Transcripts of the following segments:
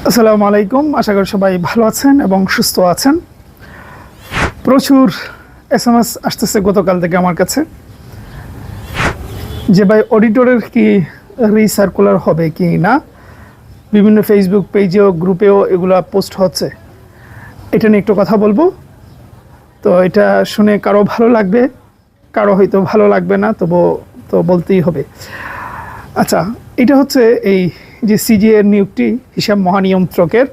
আসসালামু আলাইকুম। আশা করি সবাই ভালো আছেন এবং সুস্থ আছেন। প্রচুর SMS আসতেছে গতকাল থেকে আমার কাছে যে ভাই অডিটরের কি রিসার্কুলার হবে কি না। বিভিন্ন ফেসবুক পেজেও গ্রুপেও এগুলো পোস্ট হচ্ছে। এটা নিয়ে একটু কথা বলবো। তো এটা শুনে কারো ভালো লাগবে, কারো হয়তো ভালো লাগবে না, তবুও তো বলতেই হবে। আচ্ছা, এটা হচ্ছে এই যে সিজি এর নিয়োগটি, হিসাব মহানিয়ন্ত্রকের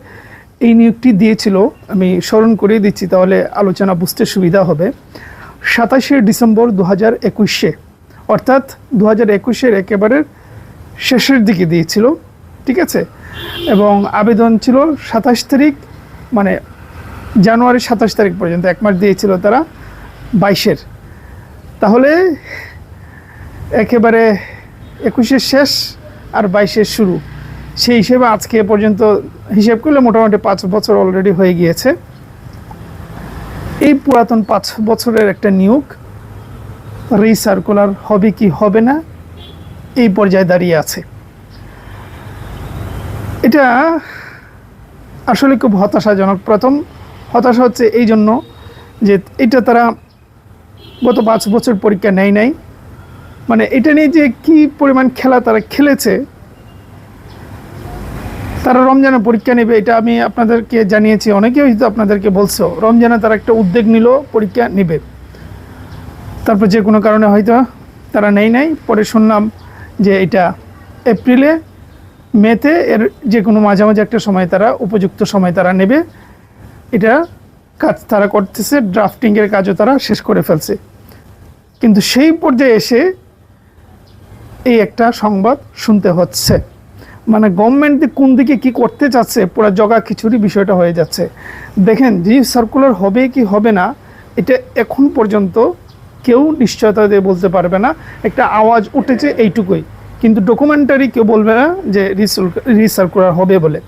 এই নিয়োগটি দিয়েছিল। আমি স্মরণ করিয়ে দিচ্ছি, তাহলে আলোচনা বুঝতে সুবিধা হবে। 27শে ডিসেম্বর 2021-এ, অর্থাৎ 2021-এর একেবারে শেষের দিকে দিয়েছিল, ঠিক আছে। এবং আবেদন ছিল 27 তারিখ, মানে জানুয়ারি 27 তারিখ পর্যন্ত, এক মাস দিয়েছিল তারা 22-এর। তাহলে একেবারে 21-এর শেষ আর 22-এর শুরু, সেই হিসেবে আজকে পর্যন্ত হিসেব করলে মোটামুটি 5 বছর অলরেডি হয়ে গিয়েছে। এই পুরাতন 5 বছরের একটা নিয়োগ রিসার্কুলার হবে কি হবে না, এই পর্যায়ে দাঁড়িয়ে আছে। এটা আসলে খুব হতাশাজনক। প্রথম হতাশা হচ্ছে এই জন্য যে এটা তারা গত 5 বছর পরীক্ষা নেয় নাই, মানে এটা নিয়ে যে কি পরিমাণ খেলা তারা খেলেছে। তারা রমজানে পরীক্ষা নেবে, এটা আমি আপনাদেরকে জানিয়েছি, অনেকেই হয়তো আপনাদেরকে বলছো। রমজানে তারা একটা উদ্যোগ নিল, পরীক্ষা নেবে, তারপর যে কোনো কারণে হয়তো তারা নাই। পরে শুনলাম যে এটা এপ্রিলে, মেতে, এর যে কোনো মাঝামাঝি একটা সময় তারা, উপযুক্ত সময় তারা নেবে। এটা কাজ তারা করতেছে, ড্রাফটিংয়ের কাজও তারা শেষ করে ফেলছে। কিন্তু সেই পর্যায়ে এসে এই একটা সংবাদ শুনতে হচ্ছে, মানে গভর্নমেন্ট কোন দিকে কি করতে চাচ্ছে, পুরো জগা খিচুড়ি বিষয়টা হয়ে যাচ্ছে। দেখেন, রিসার্কুলার হবে কি হবে না, এটা এখন পর্যন্ত কেউ নিশ্চয়তা দিয়ে বলতে পারবে না। একটা আওয়াজ উঠেছে এইটুকুই, কিন্তু ডকুমেন্টারি কেউ বলবে না যে রিসার্কুলার হবে বলে।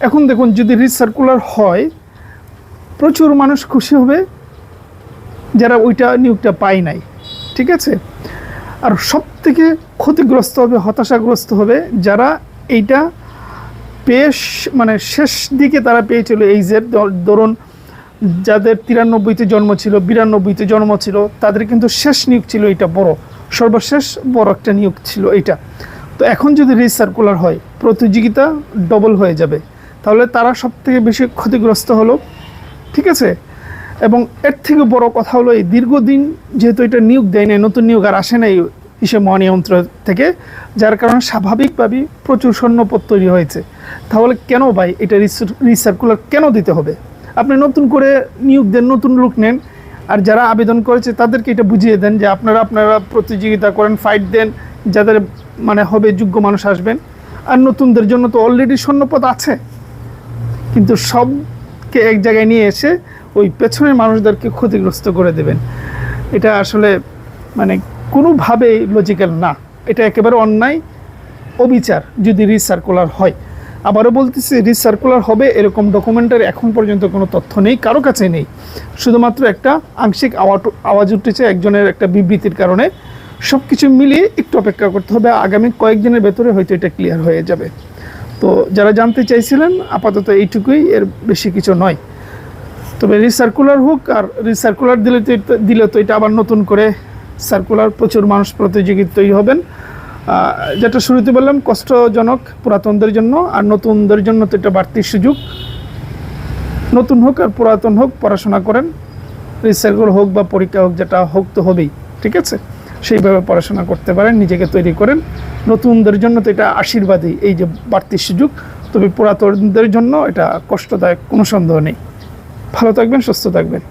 এখন দেখুন, যদি রিসার্কুলার হয়, প্রচুর মানুষ খুশি হবে যারা ওইটা নিয়োগটা পায় নাই, ঠিক আছে। আর সব থেকে ক্ষতিগ্রস্ত হবে, হতাশাগ্রস্ত হবে যারা এইটা মানে শেষ দিকে তারা পেয়েছিল। এই যে ধরুন, যাদের 93-তে জন্ম ছিল, 92-তে জন্ম ছিল, তাদের কিন্তু শেষ নিয়োগ ছিল এটা, সর্বশেষ বড় একটা নিয়োগ ছিল এইটা। তো এখন যদি রিসার্কুলার হয়, প্রতিযোগিতা ডবল হয়ে যাবে, তাহলে তারা সব থেকে বেশি ক্ষতিগ্রস্ত হলো, ঠিক আছে। এবং এর থেকে বড় কথা হলো, এই দীর্ঘদিন যেহেতু এটা নিয়োগ দেয় নাই, নতুন নিয়োগ আর আসে নাই হিসেব মহানিয়ন্ত্রক থেকে, যার কারণে স্বাভাবিকভাবেই প্রচুর স্বর্ণপদ তৈরি হয়েছে। তাহলে কেন ভাই এটা রিসার্কুলার কেন দিতে হবে? আপনি নতুন করে নিয়োগ দেন, নতুন লোক নেন, আর যারা আবেদন করেছে তাদেরকে এটা বুঝিয়ে দেন যে আপনারা প্রতিযোগিতা করেন, ফাইট দেন, যাদের মানে হবে যোগ্য মানুষ আসবেন। আর নতুনদের জন্য তো অলরেডি স্বর্ণপদ আছে, কিন্তু সবকে এক জায়গায় নিয়ে এসে ওই পেছনের মানুষদেরকে ক্ষতিগ্রস্ত করে দেবেন। এটা আসলে মানে কোনোভাবেই লজিক্যাল না, এটা একেবারে অন্যায়, অবিচার যদি রিসার্কুলার হয়। আবারও বলতেছি, রিসার্কুলার হবে এরকম ডকুমেন্টারি এখন পর্যন্ত কোনো তথ্য নেই, কারো কাছে নেই। শুধুমাত্র একটা আংশিক আওয়াজ উঠেছে একজনের একটা বিবৃতির কারণে। সব কিছু মিলিয়ে একটু অপেক্ষা করতে হবে, আগামী কয়েকদিনের ভেতরে হয়তো এটা ক্লিয়ার হয়ে যাবে। তো যারা জানতে চাইছিলেন, আপাতত এইটুকুই, এর বেশি কিছু নয়। তবে রিসার্কুলার হোক, আর রিসার্কুলার দিলে তো এটা আবার নতুন করে সার্কুলার, প্রচুর মানুষ প্রতিযোগিতা তৈরি হবেন। যেটা শুরুতে বললাম, কষ্টজনক পুরাতনদের জন্য, আর নতুনদের জন্য তো এটা বাড়তি সুযোগ। নতুন হোক আর পুরাতন হোক, পড়াশোনা করেন, রিসার্কুলার হোক বা পরীক্ষা হোক, যেটা হোক তো হবেই, ঠিক আছে। সেইভাবে পড়াশোনা করতে পারেন, নিজেকে তৈরি করেন। নতুনদের জন্য তো এটা আশীর্বাদই, এই যে বাড়তি সুযোগ। তবে পুরাতনদের জন্য এটা কষ্টদায়ক, কোনো সন্দেহ নেই। ভালো থাকবেন, সুস্থ থাকবেন।